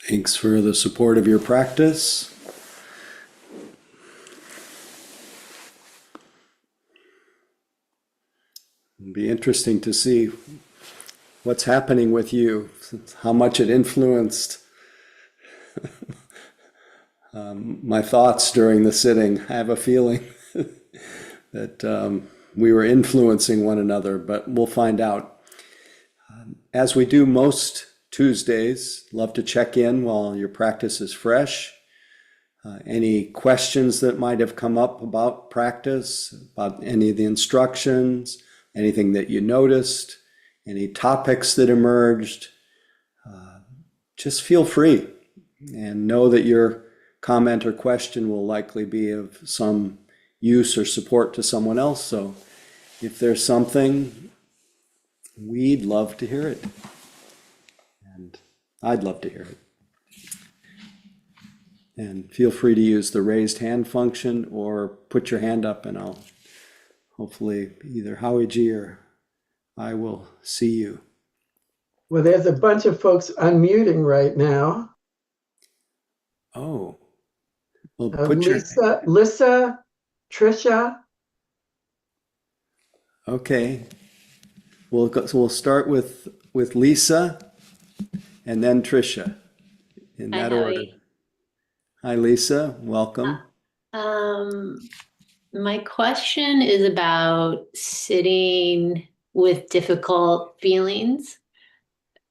Thanks for the support of your practice. It'll be interesting to see what's happening with you, how much it influenced my thoughts during the sitting. I have a feeling that we were influencing one another, but we'll find out. As we do most Tuesdays, love to check in while your practice is fresh. Any questions that might have come up about practice, about any of the instructions, anything that you noticed, any topics that emerged, just feel free and know that your comment or question will likely be of some use or support to someone else. So if there's something, we'd love to hear it. And I'd love to hear it. And feel free to use the raised hand function or put your hand up and I'll hopefully either Howie G or I will see you. Well, there's a bunch of folks unmuting right now. Oh, well, put Lisa, Trisha. Okay. We'll start with Lisa and then Trisha in Hi, that order. Howie. Hi, Lisa. Welcome. My question is about sitting with difficult feelings,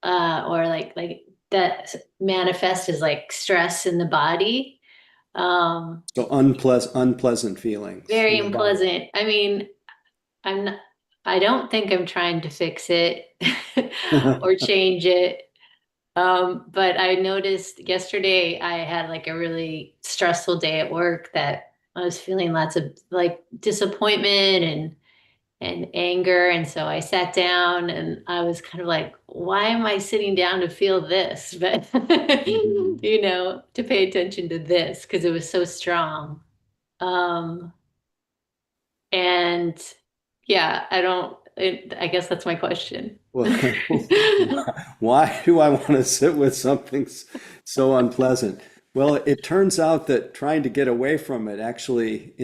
or like that manifest as like stress in the body. So unpleasant feelings Very in the body. unpleasant. I mean, I'm not, I don't think I'm trying to fix it or change it. But I noticed yesterday I had like a really stressful day at work that I was feeling lots of like disappointment and anger. And so I sat down and I was kind of like, why am I sitting down to feel this? But, Mhm. to pay attention to this because it was so strong. Um, and yeah, I guess that's my question. Well, why do I want to sit with something so unpleasant? Well, it turns out that trying to get away from it actually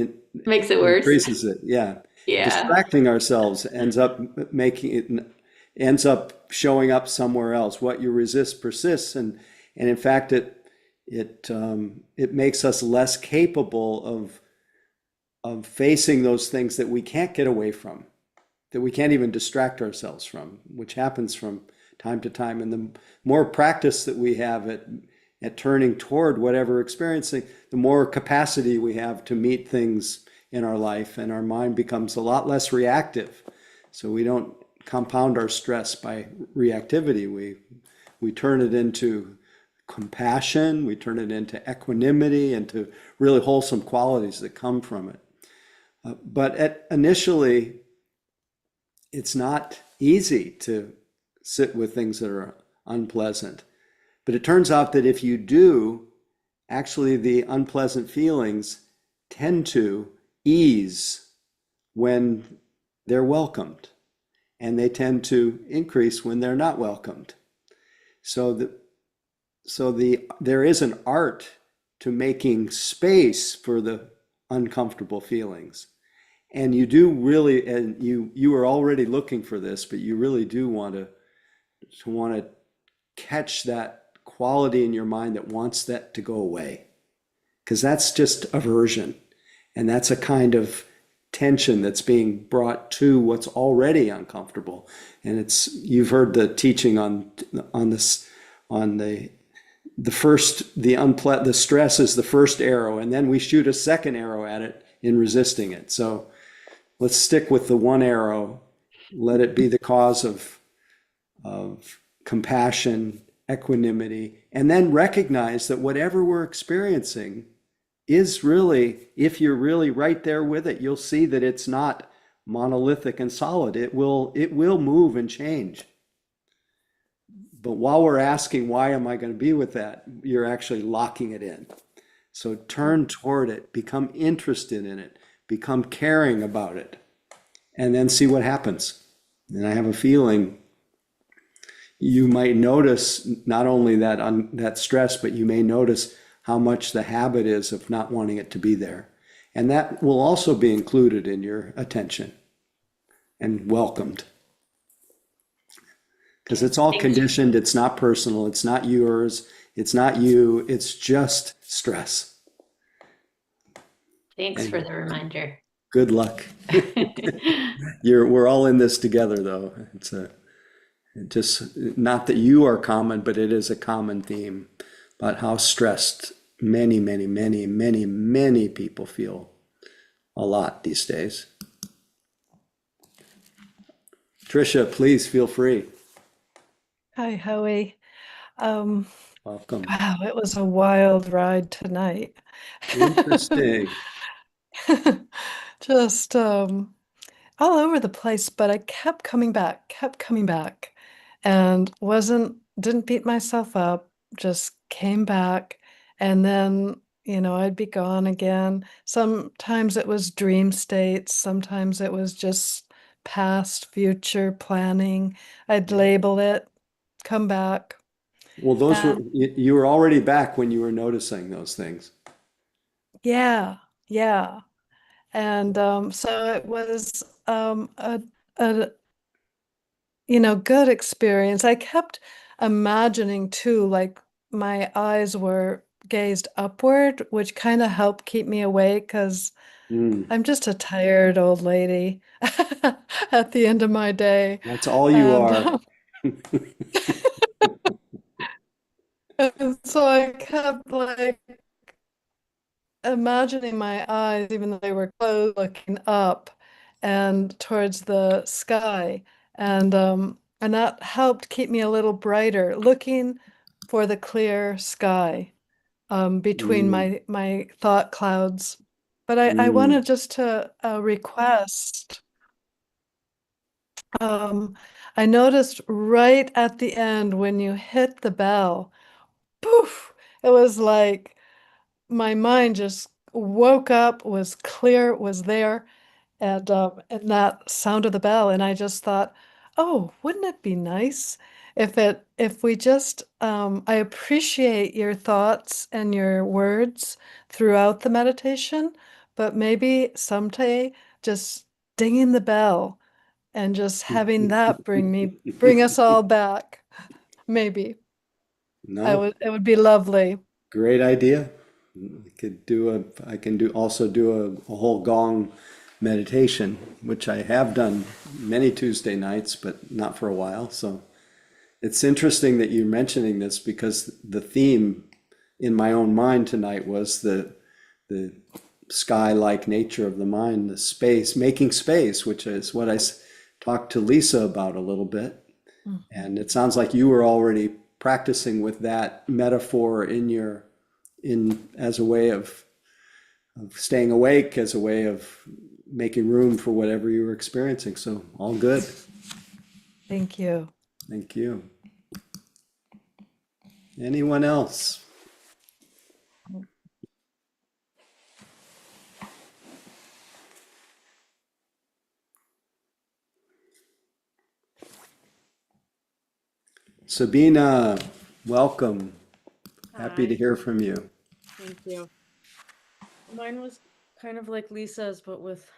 Makes it worse. increases it. Yeah. Yeah. Distracting ourselves ends up showing up somewhere else. What you resist persists, and in fact, it makes us less capable of facing those things that we can't get away from, that we can't even distract ourselves from, which happens from time to time. And the more practice that we have at turning toward whatever we're experiencing, the more capacity we have to meet things in our life, and our mind becomes a lot less reactive. So we don't compound our stress by reactivity. We turn it into compassion, we turn it into equanimity, into really wholesome qualities that come from it. But initially, it's not easy to sit with things that are unpleasant. But it turns out that if you do, actually the unpleasant feelings tend to ease when they're welcomed, and they tend to increase when they're not welcomed. So there is an art to making space for the uncomfortable feelings. And you do really, and you are already looking for this, but you really do want to catch that quality in your mind that wants that to go away, because that's just aversion, and that's a kind of tension that's being brought to what's already uncomfortable. And you've heard the teaching on this, on the stress is the first arrow, and then we shoot a second arrow at it in resisting it. So let's stick with the one arrow. Let it be the cause of compassion, equanimity, and then recognize that whatever we're experiencing is really, if you're really right there with it, you'll see that it's not monolithic and solid. It will move and change. But while we're asking, why am I going to be with that? You're actually locking it in. So turn toward it, become interested in it, become caring about it, and then see what happens. And I have a feeling you might notice not only that stress, but you may notice how much the habit is of not wanting it to be there. And that will also be included in your attention and welcomed. Because it's all Thank you. conditioned, it's not personal, it's not yours, it's not you, it's just stress. Thanks for And the reminder. good luck. We're all in this together, though. Just not that you are common, but it is a common theme about how stressed many, many, many, many, many people feel a lot these days. Tricia, please feel free. Hi, Howie. Um, Welcome. wow, it was a wild ride tonight. Interesting. Just all over the place, but I kept coming back, and didn't beat myself up, just came back, and then, I'd be gone again. Sometimes it was dream states, sometimes it was just past, future planning. I'd label it, come back. Well, those were, And you were already back when you were noticing those things. yeah, yeah. And so it was a good experience. I kept imagining too, like my eyes were gazed upward, which kind of helped keep me awake because Mm, I'm just a tired old lady at the end of my day. that's all you And, are. and so I kept like imagining my eyes, even though they were closed, looking up and towards the sky. And that helped keep me a little brighter, looking for the clear sky between Mm, my thought clouds. But I mm, wanted just to request. Um, I noticed right at the end when you hit the bell, poof, it was like my mind just woke up, was clear, was there, and that sound of the bell, and I just thought, oh, wouldn't it be nice if we just I appreciate your thoughts and your words throughout the meditation, but maybe someday just dinging the bell and just having that bring us all back. Maybe no, it would be lovely. great idea. I can also do a whole gong meditation, which I have done many Tuesday nights, but not for a while. So it's interesting that you're mentioning this because the theme in my own mind tonight was the sky-like nature of the mind, the space, making space, which is what talked to Lisa about a little bit. Mhm. And it sounds like you were already practicing with that metaphor in as a way of staying awake, as a way of making room for whatever you were experiencing. So all good. Thank you. Thank you. Anyone else? Sabina, welcome. Happy to Hi, hear from you. thank you. Mine was kind of like Lisa's, but with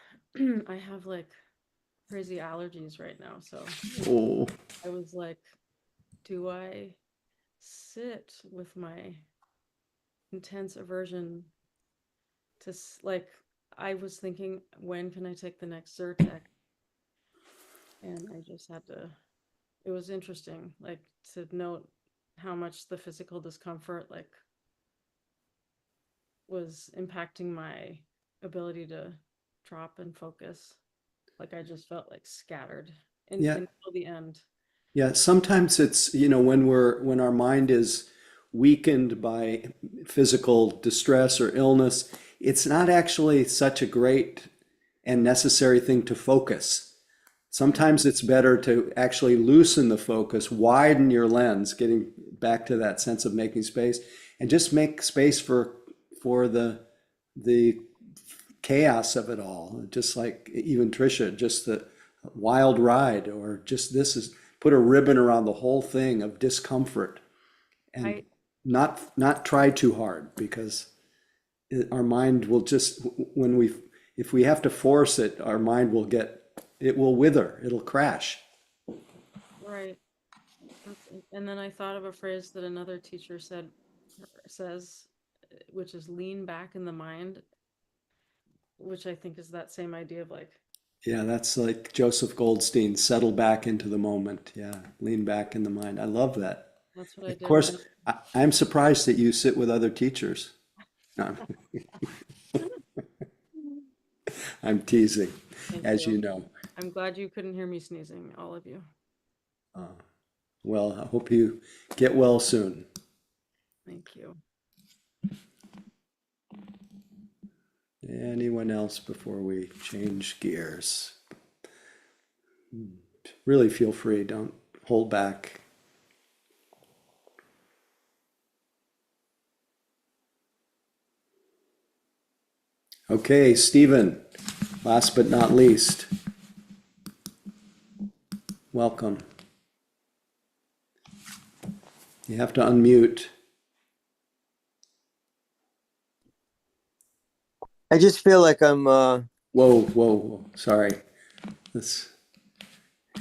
I have like crazy allergies right now. So Oh, I was like, do I sit with my intense aversion to like I was thinking, when can I take the next Zyrtec? And I just had to, it was interesting, like to note how much the physical discomfort like was impacting my ability to drop and focus. Like I just felt like scattered yeah. until the end. Yeah, sometimes it's, when our mind is weakened by physical distress or illness, it's not actually such a great and necessary thing to focus. Mhm. Sometimes it's better to actually loosen the focus, widen your lens, getting back to that sense of making space, and just make space for the chaos of it all. Just like even Trisha, just the wild ride, or just put a ribbon around the whole thing of discomfort and I not try too hard, because our mind will just, if we have to force it, our mind will it will wither, it'll crash. right. And then I thought of a phrase that another teacher says, which is lean back in the mind, which I think is that same idea of like, Yeah, that's like Joseph Goldstein, settle back into the moment. Yeah, lean back in the mind. I love that. that's what I Of did when course, I'm surprised that you sit with other teachers. No, I'm teasing, Thank as you you. know. I'm glad you couldn't hear me sneezing, all of you. Well, I hope you get well soon. Thank you. Anyone else before we change gears? Really feel free, don't hold back. Okay, Stephen, last but not least, welcome. You have to unmute. I just feel like I'm Whoa, whoa, whoa, sorry. Let's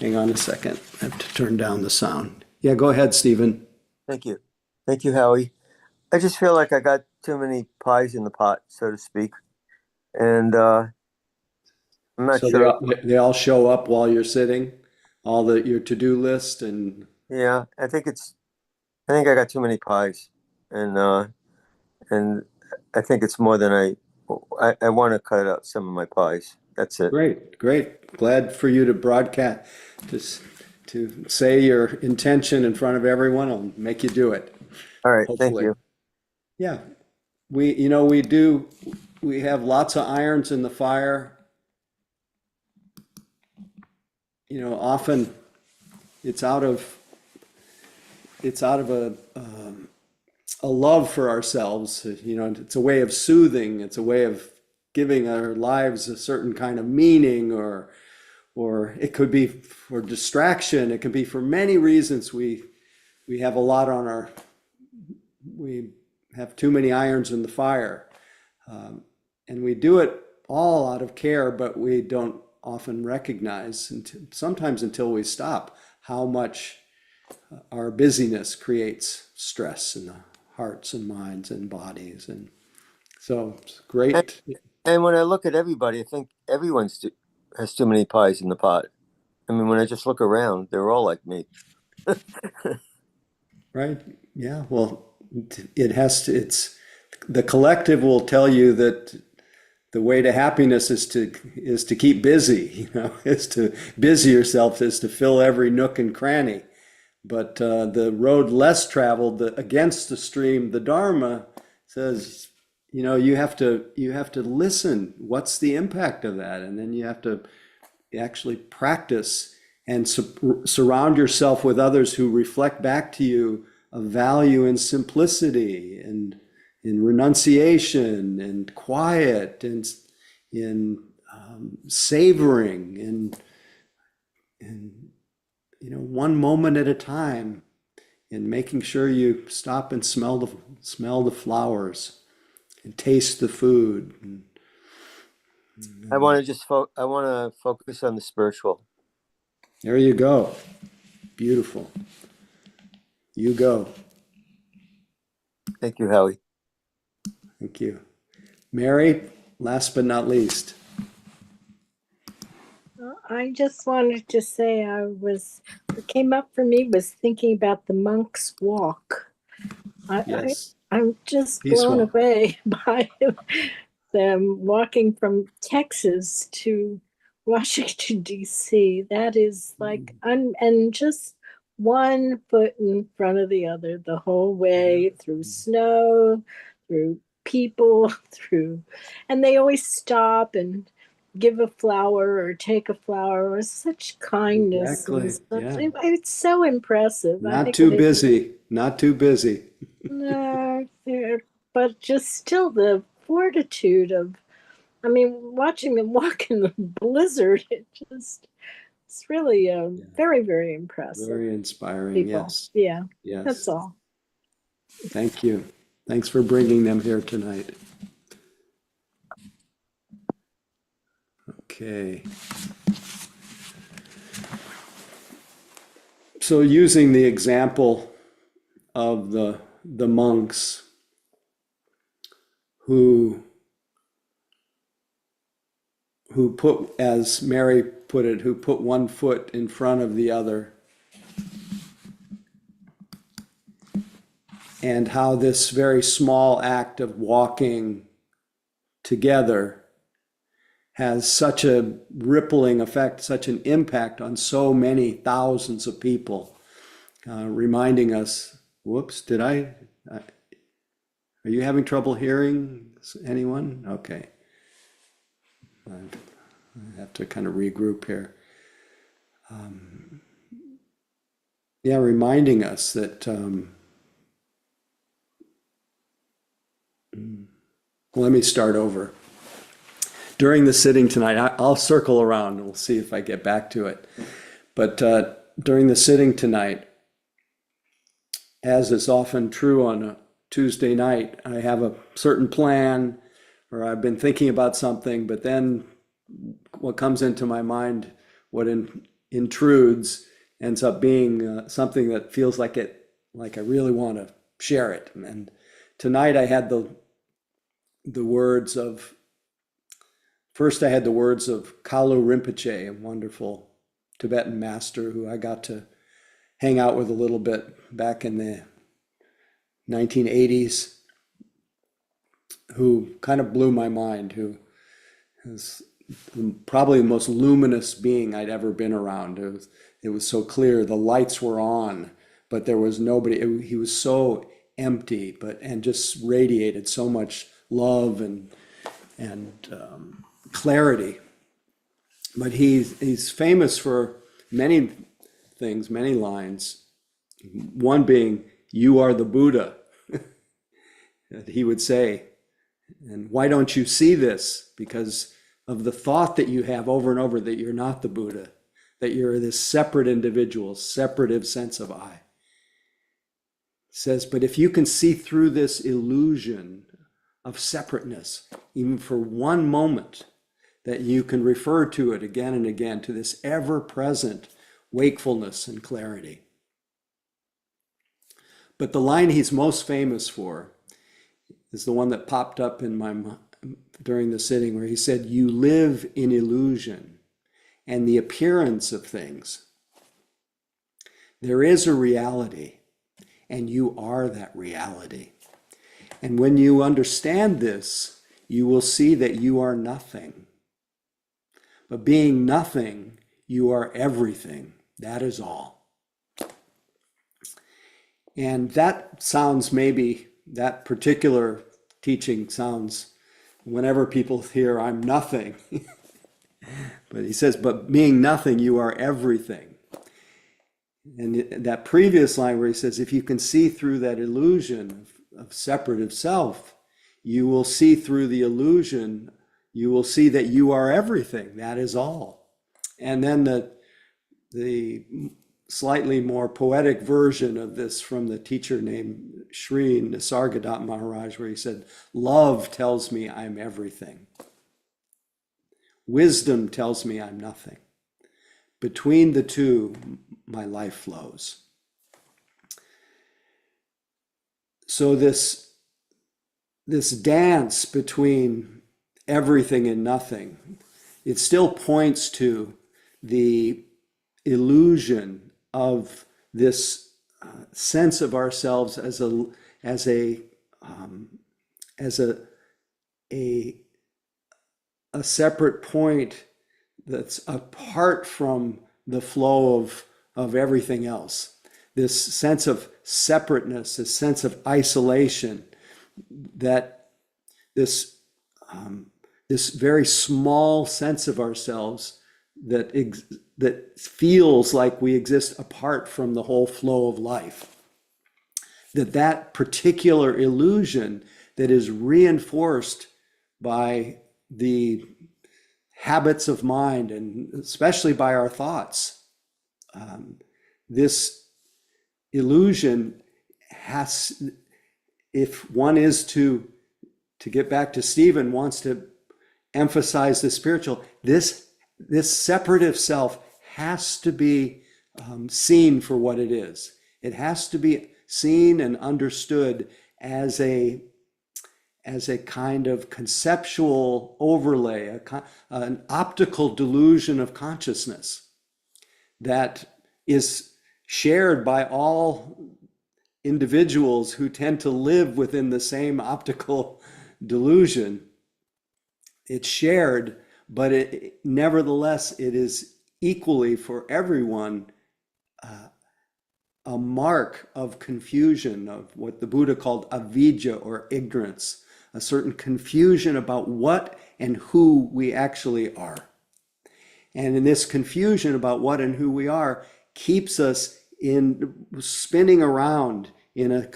hang on a second. I have to turn down the sound. Yeah, go ahead, Stephen. thank you. Thank you, Howie. I just feel like I got too many pies in the pot, so to speak. And I'm not So sure. they all show up while you're sitting, your to-do list, and Yeah, I think I got too many pies. And I think it's more than I want to cut out some of my pies. That's it. great, great. Glad for you to broadcast, to, to say your intention in front of everyone. I'll make you do it, All right, thank hopefully. you. Yeah, we have lots of irons in the fire. Often it's out of a love for ourselves. It's a way of soothing. It's a way of giving our lives a certain kind of meaning, or it could be for distraction. It can be for many reasons. We have a lot we have too many irons in the fire. And we do it all out of care, but we don't often recognize, sometimes until we stop, how much our busyness creates stress in the hearts and minds and bodies. And so it's great. And when I look at everybody, I think has too many pies in the pot. I mean, when I just look around, they're all like me. Right? Yeah. Well, it's the collective will tell you that the way to happiness is to keep busy, is to busy yourself, is to fill every nook and cranny. But the road less traveled, against the stream, the Dharma says, you have to listen. What's the impact of that? And then you have to actually practice and surround yourself with others who reflect back to you a value in simplicity and in renunciation and quiet and in savoring and one moment at a time, and making sure you stop and smell the flowers and taste the food. I want to I want to focus on the spiritual. There you go. Beautiful. You go. Thank you, Howie. Thank you. Mary, last but not least. I just wanted to say what came up for me was thinking about the monk's walk. Yes. I'm just blown Peaceful. away by them walking from Texas to Washington, D.C. That is like, and just one foot in front of the other the whole way through snow, through people, and they always stop and give a flower or take a flower with such kindness and Exactly. such. Yeah. It's so impressive. I Not think too it is. busy. Not too busy. No, but just still the fortitude of, I mean, watching them walk in the blizzard, it just It's really very, very impressive. Very inspiring. People. Yes. Yeah, Yes. that's all. Thank you. Thanks for bringing them here tonight. Okay. So using the example of the monks who put, as Mary put it, who put one foot in front of the other, and how this very small act of walking together has such a rippling effect, such an impact on so many thousands of people, reminding us, whoops, are you having trouble hearing anyone? Okay. I have to kind of regroup here. Yeah, reminding us that, let me start over. During the sitting tonight, I'll circle around and we'll see if I get back to it. But during the sitting tonight, as is often true on a Tuesday night, I have a certain plan, or I've been thinking about something, but then what comes into my mind, what intrudes, ends up being something that feels like I really want to share it. And tonight I had the words of, first I had the words of Kalu Rinpoche, a wonderful Tibetan master who I got to hang out with a little bit back in the 1980s, who kind of blew my mind, who is probably the most luminous being I'd ever been around. It was so clear, the lights were on, but there was nobody. He was so empty, and just radiated so much love and clarity. But he's famous for many things, many lines. One being, "You are the Buddha," that he would say. And why don't you see this? Because of the thought that you have over and over that you're not the Buddha, that you're this separate individual, separative sense of I. He says, but if you can see through this illusion of separateness, even for one moment, that you can refer to it again and again, to this ever-present wakefulness and clarity. But the line he's most famous for is the one that popped up in my mind during the sitting, where he said, "You live in illusion and the appearance of things. There is a reality, and you are that reality. And when you understand this, you will see that you are nothing. But being nothing, you are everything. That is all." And that sounds, maybe that particular teaching sounds, whenever people hear I'm nothing, but he says, but being nothing, you are everything. And that previous line where he says, if you can see through that illusion of separative self, you will see through the illusion, you will see that you are everything. That is all. And then the slightly more poetic version of this from the teacher named Sri Nisargadatta Maharaj, where he said, love tells me I'm everything. Wisdom tells me I'm nothing. Between the two, my life flows. So this dance between everything and nothing, it still points to the illusion of this sense of ourselves as a separate point that's apart from the flow of everything else. This sense of separateness, this sense of isolation, that this very small sense of ourselves that feels like we exist apart from the whole flow of life. That particular illusion that is reinforced by the habits of mind, and especially by our thoughts. This illusion has, if one is to get back to Stephen, wants to emphasize the spiritual, this separative self has to be seen for what it is. It has to be seen and understood as a kind of conceptual overlay, an optical delusion of consciousness that is shared by all individuals who tend to live within the same optical delusion. It's shared, but nevertheless, it is equally for everyone a mark of confusion, of what the Buddha called avidya, or ignorance, a certain confusion about what and who we actually are. And in this confusion about what and who we are keeps us in spinning around in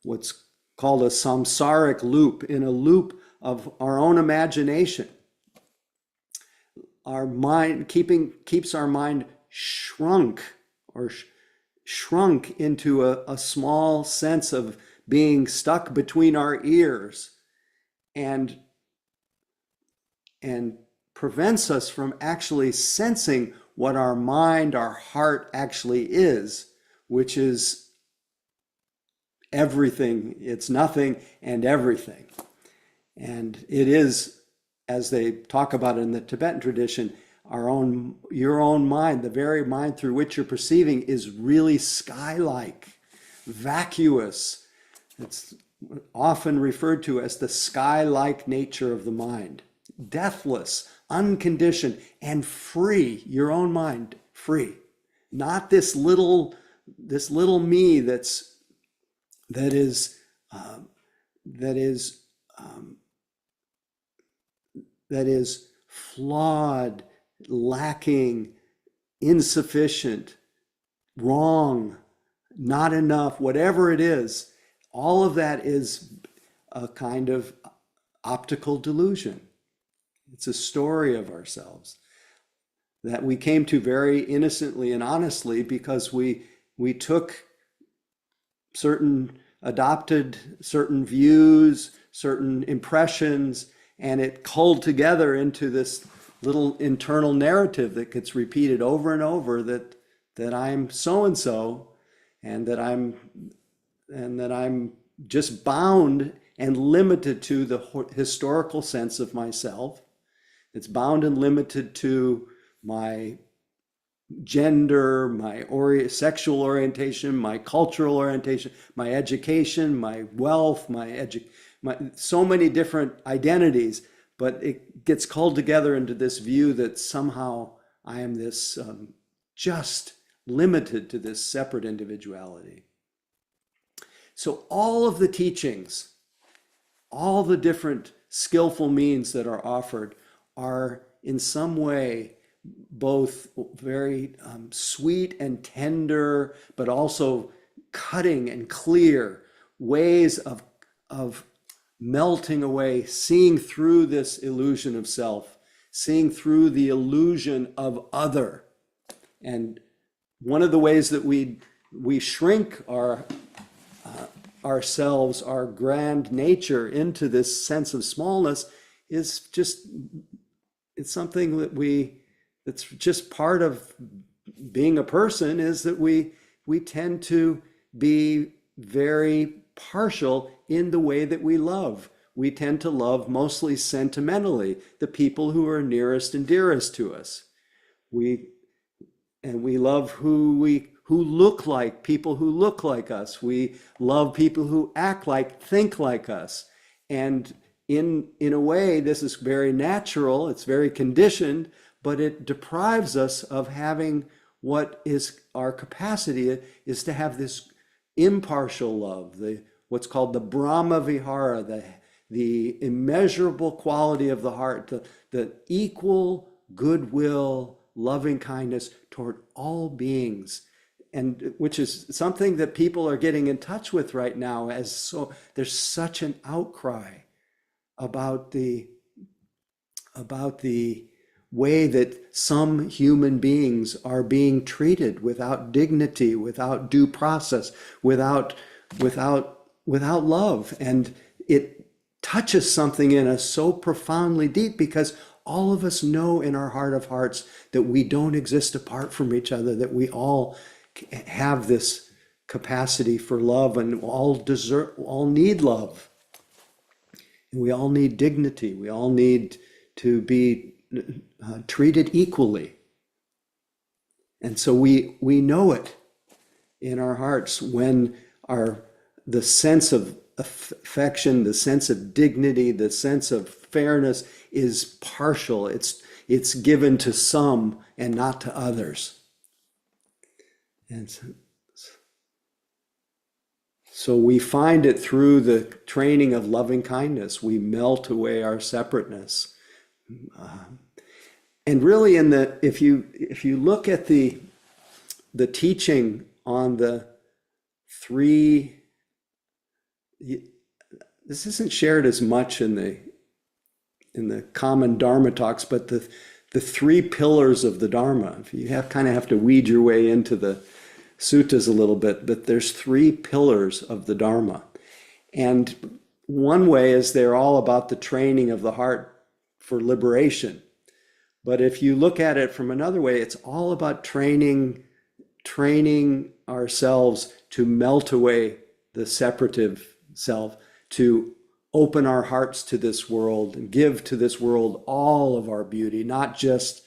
what's called a samsaric loop, in a loop of our own imagination. Our mind keeps our mind shrunk into a small sense of being stuck between our ears, and prevents us from actually sensing what our mind, our heart actually is, which is everything. It's nothing and everything. And it is, as they talk about in the Tibetan tradition, your own mind, the very mind through which you're perceiving, is really sky-like, vacuous. It's often referred to as the sky-like nature of the mind. Deathless, unconditioned, and free. Your own mind, free. Not this little me that is flawed, lacking, insufficient, wrong, not enough, whatever it is. All of that is a kind of optical delusion. It's a story of ourselves that we came to very innocently and honestly because we adopted certain views, certain impressions, and it culled together into this little internal narrative that gets repeated over and over, that I'm so and so, and that I'm just bound and limited to the historical sense of myself. It's bound and limited to my gender, my sexual orientation, my cultural orientation, my education, my wealth, so many different identities, but it gets culled together into this view that somehow I am this just limited to this separate individuality. So all of the teachings, all the different skillful means that are offered are in some way both very sweet and tender, but also cutting and clear ways of melting away, seeing through this illusion of self, seeing through the illusion of other. And one of the ways that we shrink ourselves, our grand nature, into this sense of smallness is just, it's something that's just part of being a person, is that we tend to be very partial in the way that we love. We tend to love mostly sentimentally the people who are nearest and dearest to us. We love who look like people who look like us. We love people who act like, think like us. And in a way, this is very natural, it's very conditioned, but it deprives us of having what is our capacity, is to have this impartial love, what's called the Brahma Vihara, the immeasurable quality of the heart, the equal goodwill, loving kindness toward all beings, and which is something that people are getting in touch with right now, there's such an outcry about the way that some human beings are being treated without dignity, without due process, without love. And it touches something in us so profoundly deep, because all of us know in our heart of hearts that we don't exist apart from each other, that we all have this capacity for love, and all need love. And we all need dignity. We all need to be treated equally. And so we know it in our hearts when the sense of affection, the sense of dignity, the sense of fairness is partial. It's given to some and not to others. And so we find it through the training of loving kindness. We melt away our separateness. And really, if you look at the teaching on the three, this isn't shared as much in the common Dharma talks, but the three pillars of the Dharma. You kind of have to weed your way into the suttas a little bit, but there's three pillars of the Dharma. And one way is they're all about the training of the heart for liberation. But if you look at it from another way, it's all about training ourselves to melt away the separative self, to open our hearts to this world and give to this world all of our beauty, not just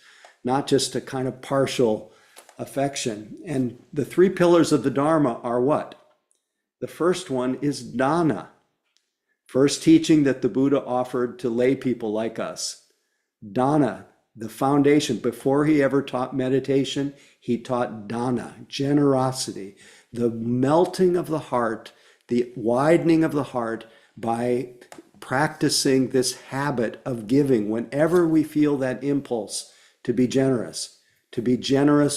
a kind of partial affection. And the three pillars of the Dharma are what? The first one is dana, first teaching that the Buddha offered to lay people like us. Dana, the foundation. Before he ever taught meditation, he taught dana, generosity, the melting of the heart, the widening of the heart by practicing this habit of giving whenever we feel that impulse to be generous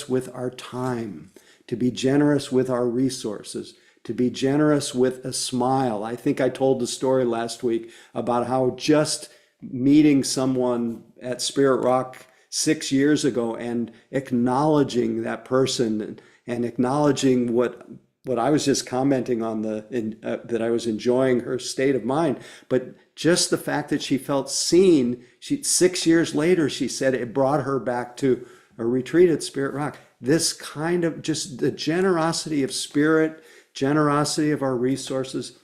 with our time, to be generous with our resources, to be generous with a smile. I think I told the story last week about how just meeting someone at Spirit Rock 6 years ago and acknowledging that person and acknowledging what I was just commenting on, that I was enjoying her state of mind, but just the fact that she felt seen. 6 years later, she said it brought her back to a retreat at Spirit Rock. This kind of just the generosity of spirit, generosity of our resources.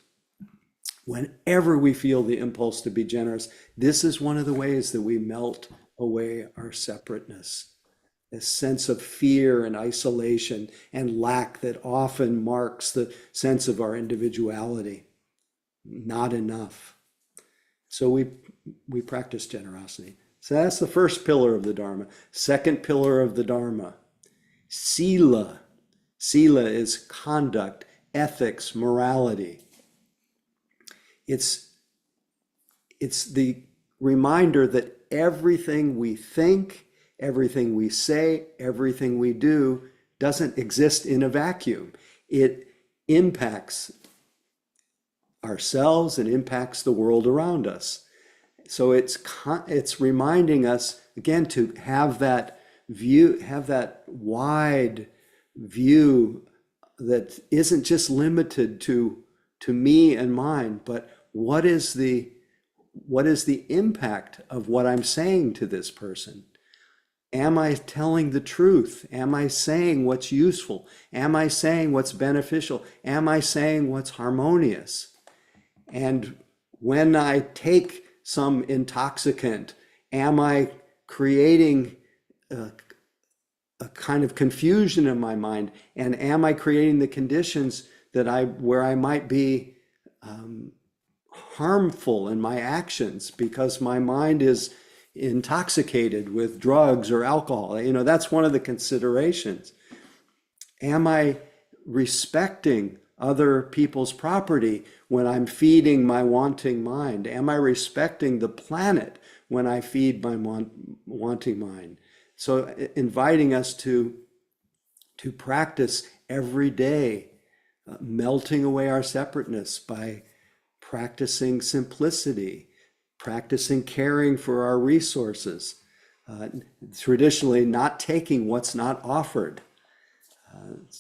Whenever we feel the impulse to be generous, this is one of the ways that we melt away our separateness. This sense of fear and isolation and lack that often marks the sense of our individuality. Not enough. So we practice generosity. So that's the first pillar of the Dharma. Second pillar of the Dharma, sila. Sila is conduct, ethics, morality. It's the reminder that everything we think, everything we say, everything we do doesn't exist in a vacuum. It impacts ourselves and impacts the world around us. So it's reminding us again to have that view, have that wide view that isn't just limited to me and mine, but what is the impact of what I'm saying to this person? Am I telling the truth? Am I saying what's useful? Am I saying what's beneficial? Am I saying what's harmonious? And when I take some intoxicant, am I creating a kind of confusion in my mind? And am I creating the conditions where I might be harmful in my actions because my mind is intoxicated with drugs or alcohol? That's one of the considerations. Am I respecting other people's property when I'm feeding my wanting mind? Am I respecting the planet when I feed my wanting mind? So inviting us to practice every day, melting away our separateness by practicing simplicity, practicing caring for our resources, traditionally not taking what's not offered.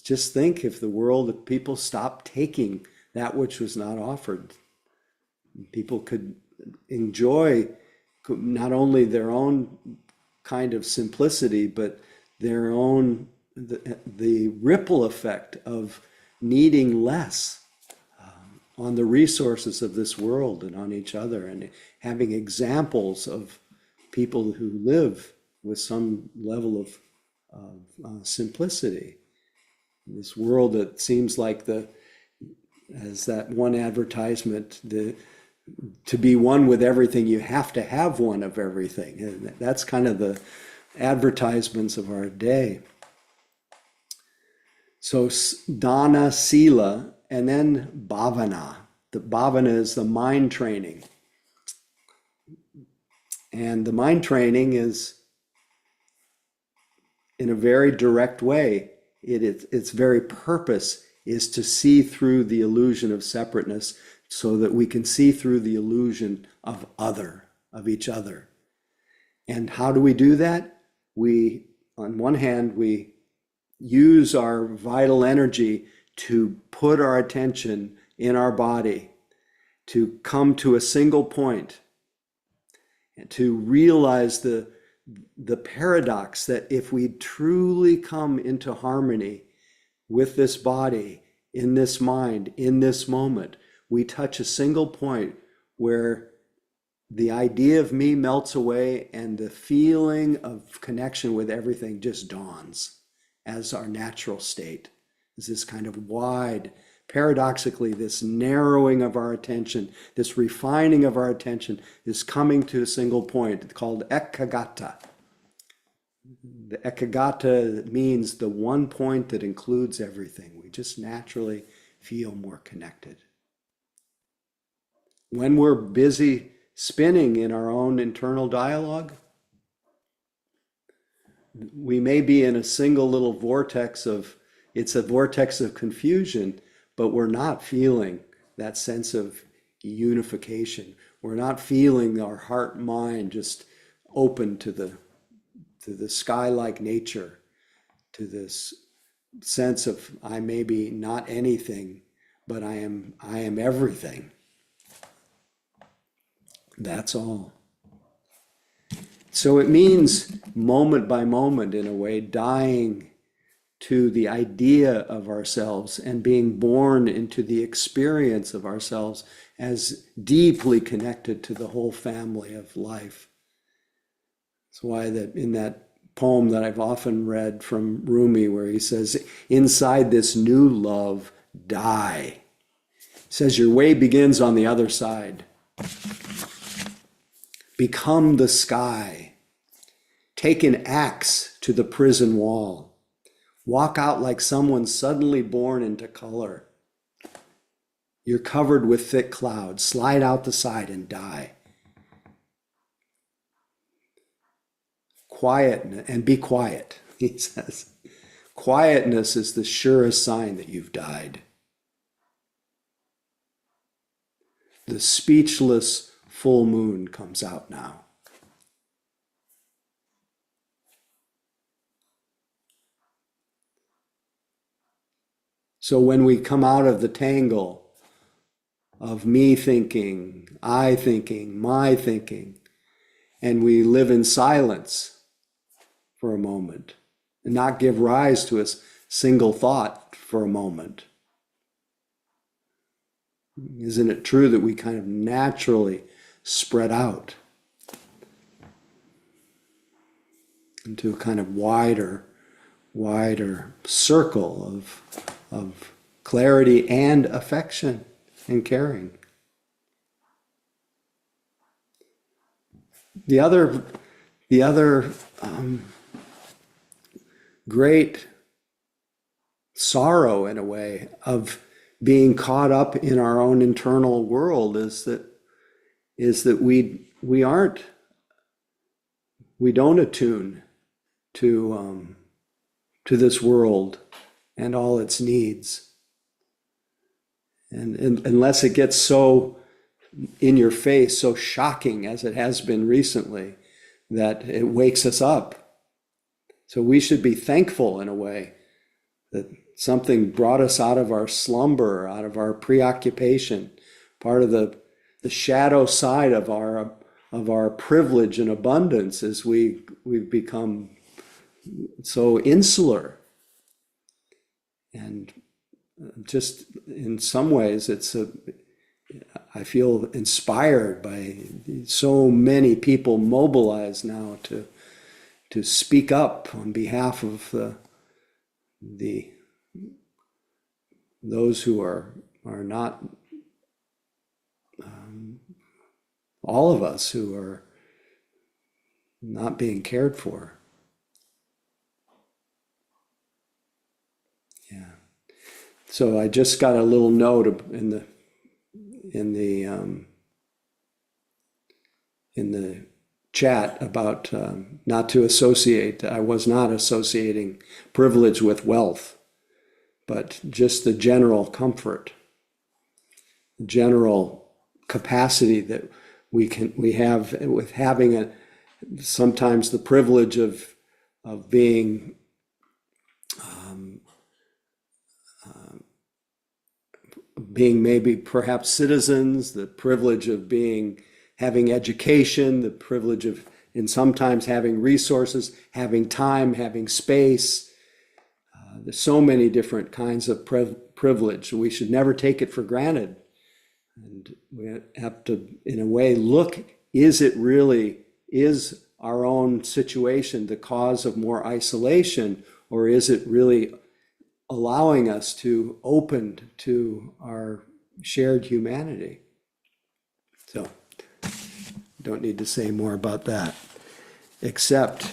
Just think if if people stopped taking that which was not offered, people could enjoy not only their own kind of simplicity, but their own, the ripple effect of needing less on the resources of this world and on each other, and having examples of people who live with some level of simplicity. This world that seems like as that one advertisement, to be one with everything, you have to have one of everything. And that's kind of the advertisements of our day. So dana, sila, and then bhavana. The bhavana is the mind training. And the mind training is, in a very direct way, its very purpose is to see through the illusion of separateness so that we can see through the illusion of each other. And how do we do that? On one hand, we use our vital energy to put our attention in our body, to come to a single point, and to realize the paradox that if we truly come into harmony with this body, in this mind, in this moment, we touch a single point where the idea of me melts away and the feeling of connection with everything just dawns as our natural state. Is this kind of wide, paradoxically, this narrowing of our attention, this refining of our attention is coming to a single point called ekagata. The ekagata means the one point that includes everything. We just naturally feel more connected. When we're busy spinning in our own internal dialogue, we may be in a single little vortex it's a vortex of confusion, but we're not feeling that sense of unification. We're not feeling our heart and mind just open to the sky-like nature, to this sense of I may be not anything, but I am everything. That's all. So it means moment by moment, in a way, dying to the idea of ourselves and being born into the experience of ourselves as deeply connected to the whole family of life. That's why that in that poem that I've often read from Rumi, where he says, inside this new love, die. He says, your way begins on the other side. Become the sky. Take an axe to the prison wall. Walk out like someone suddenly born into color. You're covered with thick clouds. Slide out the side and die. Quiet and be quiet, he says. Quietness is the surest sign that you've died. The speechless full moon comes out now. So when we come out of the tangle of me thinking, I thinking, my thinking, and we live in silence for a moment and not give rise to a single thought for a moment, isn't it true that we kind of naturally spread out into a kind of wider circle of clarity and affection and caring? The other great sorrow, in a way, of being caught up in our own internal world is that we don't attune to this world and all its needs, and unless it gets so in your face, so shocking as it has been recently, that it wakes us up. So we should be thankful in a way that something brought us out of our slumber, out of our preoccupation. Part of the shadow side of our privilege and abundance is we've become so insular. And just in some ways, I feel inspired by so many people mobilized now to speak up on behalf of those who are not, all of us who are not being cared for. Yeah. So I just got a little note in the chat about not to associate. I was not associating privilege with wealth, but just the general comfort, general capacity that we have with having sometimes the privilege of being maybe perhaps citizens, the privilege of having education, the privilege of, and sometimes having resources, having time, having space. There's so many different kinds of privilege. We should never take it for granted. And we have to, in a way, look, is our own situation the cause of more isolation, or is it really allowing us to open to our shared humanity? So, don't need to say more about that, except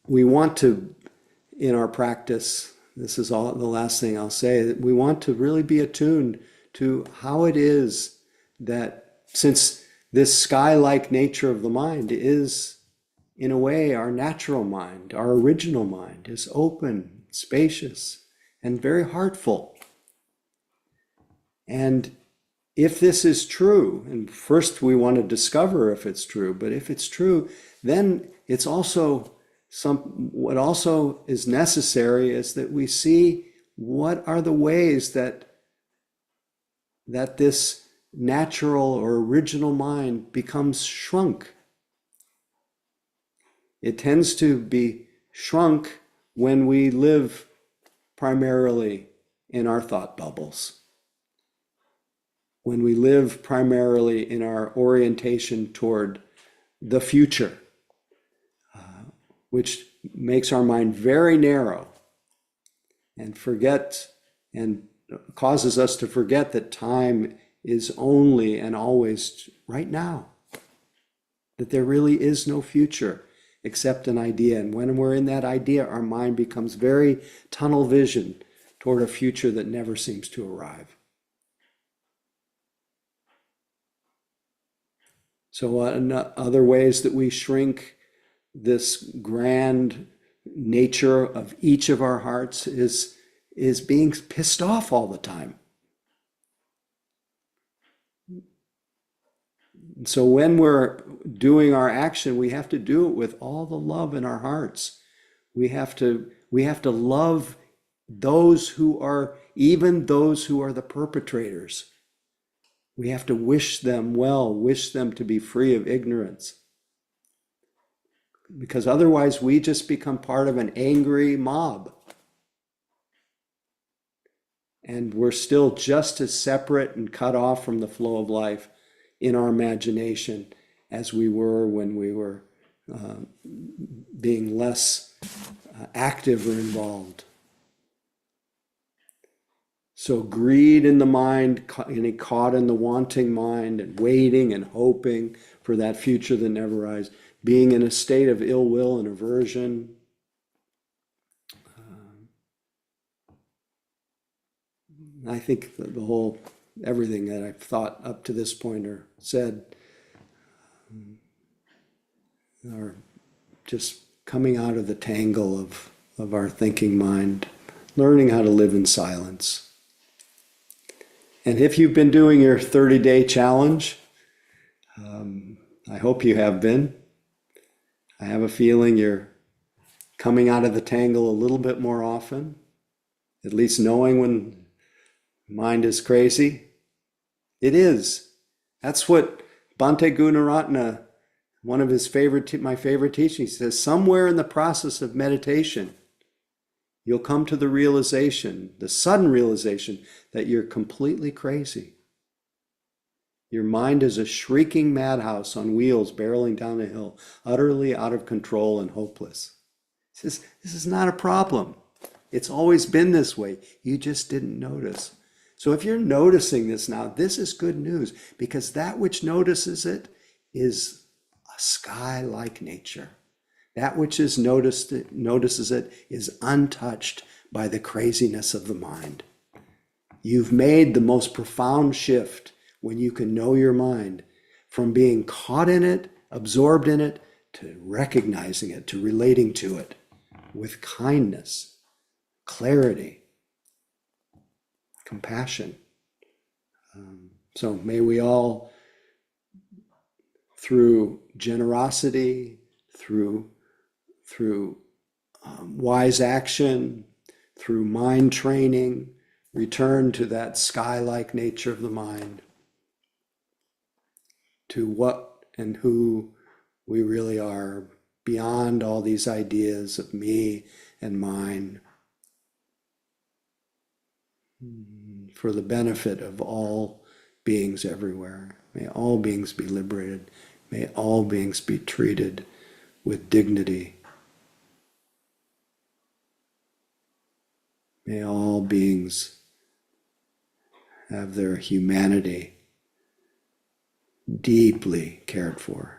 we want to, in our practice, this is all the last thing I'll say, we want to really be attuned to how it is that, since this sky-like nature of the mind is, in a way, our natural mind, our original mind, is open, spacious, and very heartful. And if this is true, and first we want to discover if it's true, but if it's true, then it's also what also is necessary is that we see what are the ways that this natural or original mind becomes shrunk. It tends to be shrunk when we live primarily in our thought bubbles, when we live primarily in our orientation toward the future, which makes our mind very narrow and causes us to forget that time is only and always right now, that there really is no future except an idea. And when we're in that idea, our mind becomes very tunnel vision toward a future that never seems to arrive. So other ways that we shrink this grand nature of each of our hearts is being pissed off all the time. So when we're doing our action, we have to do it with all the love in our hearts. We have to love those who are, even those who are the perpetrators. We have to wish them well, wish them to be free of ignorance. Because otherwise we just become part of an angry mob. And we're still just as separate and cut off from the flow of life in our imagination as we were when we were being less active or involved. So greed in the mind, getting caught in the wanting mind and waiting and hoping for that future that never arrives, being in a state of ill will and aversion. I think everything that I've thought up to this point or said are just coming out of the tangle of our thinking mind, learning how to live in silence. And if you've been doing your 30-day challenge, I hope you have been. I have a feeling you're coming out of the tangle a little bit more often, at least knowing when mind is crazy. It is. That's what Bhante Gunaratna, one of his my favorite teachings, says, somewhere in the process of meditation, you'll come to the realization, the sudden realization, that you're completely crazy. Your mind is a shrieking madhouse on wheels barreling down a hill, utterly out of control and hopeless. He says, this is not a problem. It's always been this way. You just didn't notice. So if you're noticing this now, this is good news, because that which notices it is a sky-like nature. That which is notices it is untouched by the craziness of the mind. You've made the most profound shift when you can know your mind from being caught in it, absorbed in it, to recognizing it, to relating to it with kindness, clarity, compassion. So may we all, through generosity, through wise action, through mind training, return to that sky-like nature of the mind, to what and who we really are, beyond all these ideas of me and mine, for the benefit of all beings everywhere. May all beings be liberated. May all beings be treated with dignity. May all beings have their humanity deeply cared for.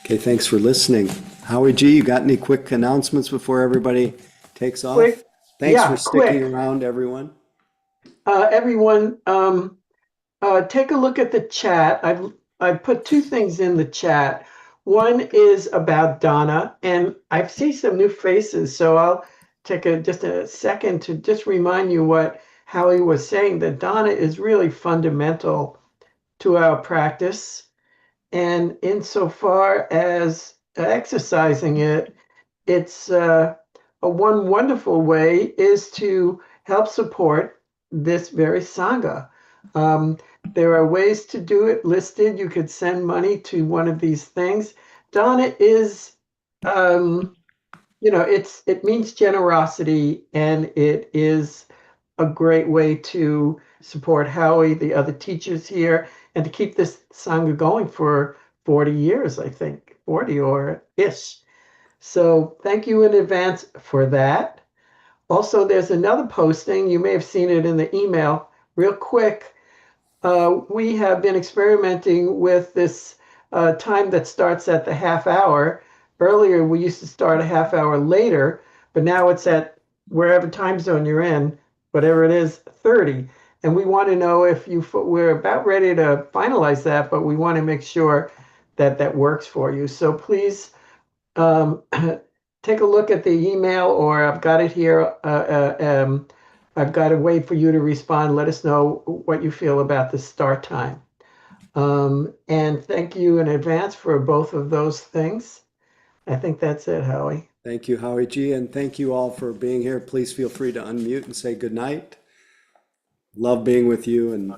Okay, thanks for listening. Howie G, you got any quick announcements before everybody takes off? Quick. Thanks Yeah, for sticking quick. around, everyone. Everyone, take a look at the chat. I've put two things in the chat. One is about Donna, and I see some new faces, so I'll take just a second to just remind you what Howie was saying, that Donna is really fundamental to our practice. And insofar as exercising it, it's a one wonderful way is to help support this very sangha. There are ways to do it listed. You could send money to one of these things. Donna is, it means generosity, and it is a great way to support Howie, the other teachers here, and to keep this sangha going for 40 years, I think, 40 or ish. So thank you in advance for that. Also, there's another posting. You may have seen it in the email. Real quick, we have been experimenting with this time that starts at the half hour. Earlier, we used to start a half hour later, but now it's at wherever time zone you're in, whatever it is, 30. And we want to know if we're about ready to finalize that, but we want to make sure that that works for you. So please take a look at the email, or I've got it here. I've got a way for you to respond. Let us know what you feel about the start time. And thank you in advance for both of those things. I think that's it, Howie. Thank you, Howie G, and thank you all for being here. Please feel free to unmute and say good night. Love being with you, and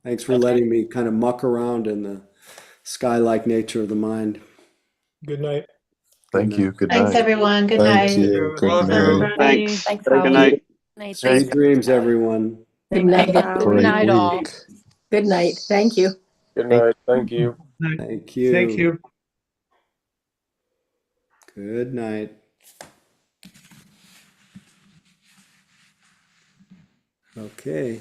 thanks for letting me kind of muck around in the sky-like nature of the mind. Good night. Thank you. Good Thanks, night. everyone. Good Thank night. you. Good Love night. you. Everybody. Thanks. Good Howie. night. Night. Sweet dreams, everyone. Good night. Good Great night, all. week. Good night. Thank you. Good night. Thank you. Thank you. Thank you. Good night. Okay.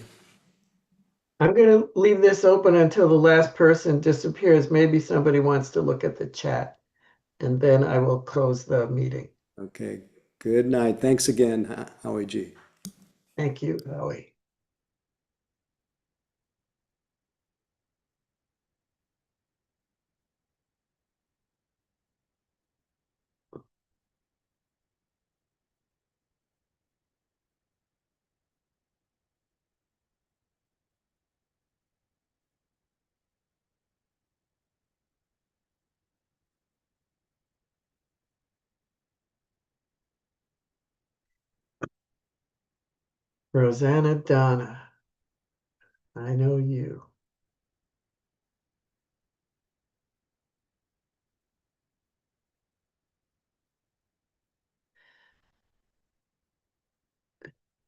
I'm going to leave this open until the last person disappears. Maybe somebody wants to look at the chat, and then I will close the meeting. Okay. Good night. Thanks again, Howie G. Thank you, Howie. Rosanna Donna. I know you.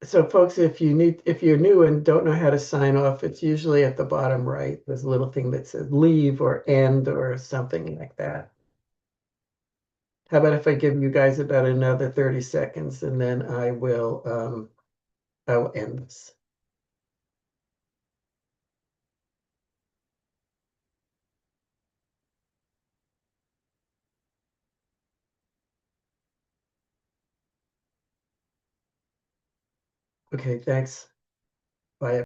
So folks, if you're new and don't know how to sign off, it's usually at the bottom right. There's a little thing that says leave or end or something like that. How about if I give you guys about another 30 seconds and then I will end this. Okay, thanks. Bye.